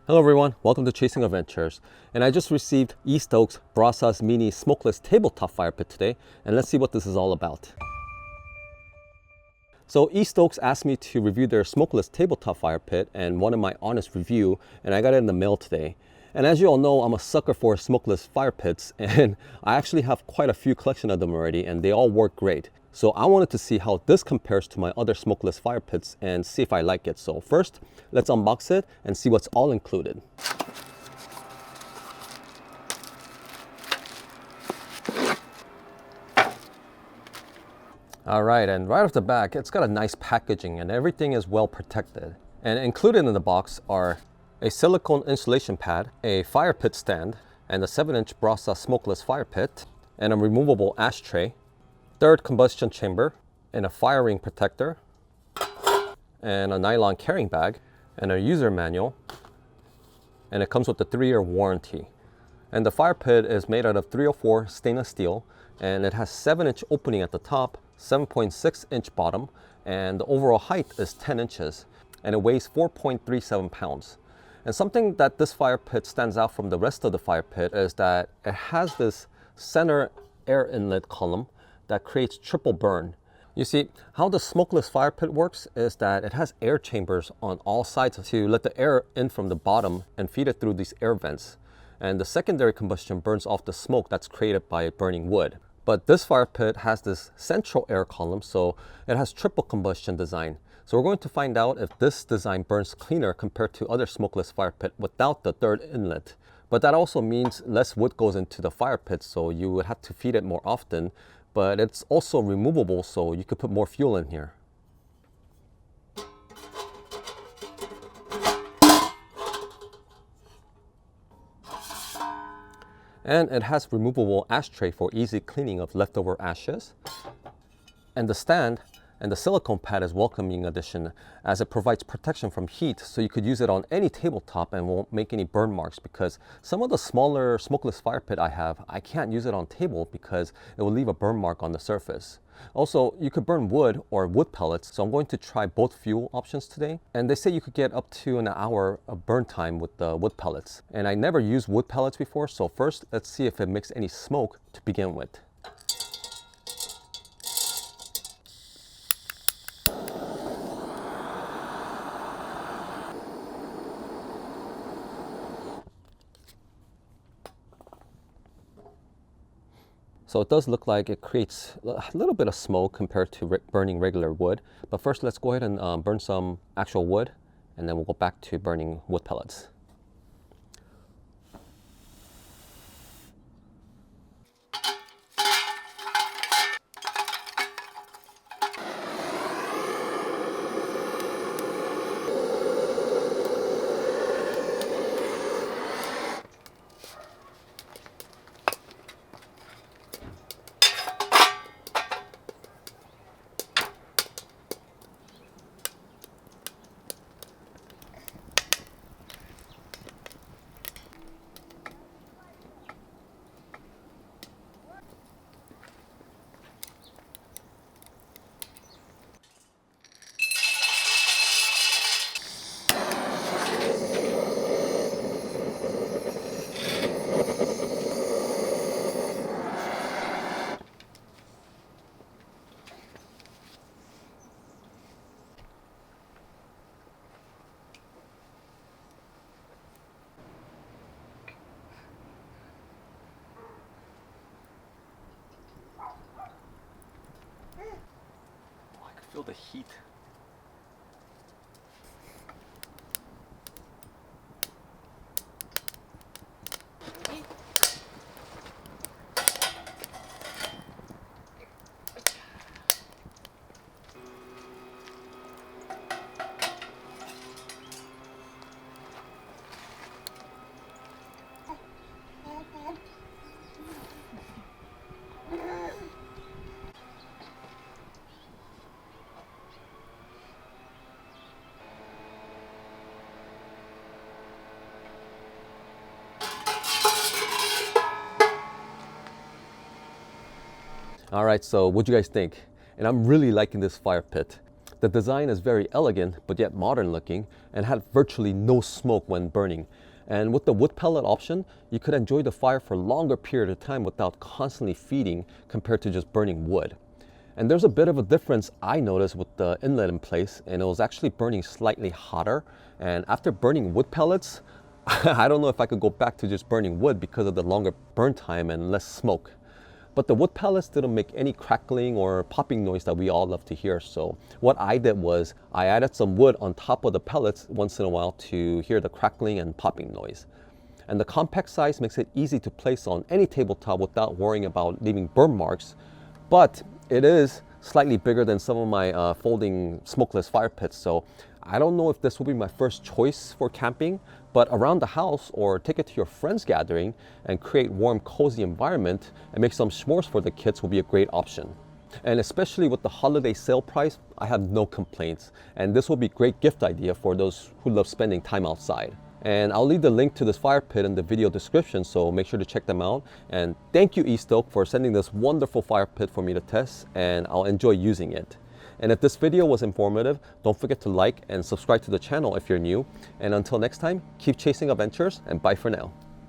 Hello everyone, welcome to Chasing Adventures. And I just received Stokes Brasa's mini smokeless tabletop fire pit today, and let's see what this is all about. So Stokes asked me to review their smokeless tabletop fire pit and wanted my honest review, and I got it in the mail today. And as you all know, I'm a sucker for smokeless fire pits, and I actually have quite a few collection of them already, and they all work great. So I wanted to see how this compares to my other smokeless fire pits and see if I like it. So first, let's unbox it and see what's all included. All right, and right off the back, it's got a nice packaging and everything is well protected. And included in the box are a silicone insulation pad, a fire pit stand, and a 7-inch Brasa smokeless fire pit, and a removable ashtray, third combustion chamber, and a fire ring protector, and a nylon carrying bag, and a user manual, and it comes with a 3-year warranty. And the fire pit is made out of 304 stainless steel, and it has 7-inch opening at the top, 7.6-inch bottom, and the overall height is 10 inches, and it weighs 4.37 pounds. And something that this fire pit stands out from the rest of the fire pit is that it has this center air inlet column that creates triple burn. You see, how the smokeless fire pit works is that it has air chambers on all sides to let the air in from the bottom and feed it through these air vents. And the secondary combustion burns off the smoke that's created by burning wood. But this fire pit has this central air column, so it has triple combustion design. So we're going to find out if this design burns cleaner compared to other smokeless fire pit without the third inlet. But that also means less wood goes into the fire pit, so you would have to feed it more often. But it's also removable, so you could put more fuel in here. And it has removable ashtray for easy cleaning of leftover ashes. And the stand and the silicone pad is welcoming addition as it provides protection from heat, so you could use it on any tabletop and won't make any burn marks, because some of the smaller smokeless fire pit I can't use it on table because it will leave a burn mark on the surface. Also, you could burn wood or wood pellets, so I'm going to try both fuel options today. And they say you could get up to an hour of burn time with the wood pellets. And I never used wood pellets before, so first let's see if it makes any smoke to begin with. So it does look like it creates a little bit of smoke compared to burning regular wood. But first, let's go ahead and burn some actual wood, and then we'll go back to burning wood pellets. Feel the heat. All right, so what do you guys think? And I'm really liking this fire pit. The design is very elegant, but yet modern looking, and had virtually no smoke when burning. And with the wood pellet option, you could enjoy the fire for a longer period of time without constantly feeding compared to just burning wood. And there's a bit of a difference I noticed with the inlet in place, and it was actually burning slightly hotter. And after burning wood pellets, I don't know if I could go back to just burning wood because of the longer burn time and less smoke. But the wood pellets didn't make any crackling or popping noise that we all love to hear. So what I did was I added some wood on top of the pellets once in a while to hear the crackling and popping noise. And the compact size makes it easy to place on any tabletop without worrying about leaving burn marks. But it is slightly bigger than some of my folding smokeless fire pits. So I don't know if this will be my first choice for camping, but around the house or take it to your friend's gathering and create warm, cozy environment and make some s'mores for the kids will be a great option. And especially with the holiday sale price, I have no complaints. And this will be a great gift idea for those who love spending time outside. And I'll leave the link to this fire pit in the video description, so make sure to check them out. And thank you, East Oak, for sending this wonderful fire pit for me to test, and I'll enjoy using it. And if this video was informative, don't forget to like and subscribe to the channel if you're new. And until next time, keep chasing adventures, and bye for now.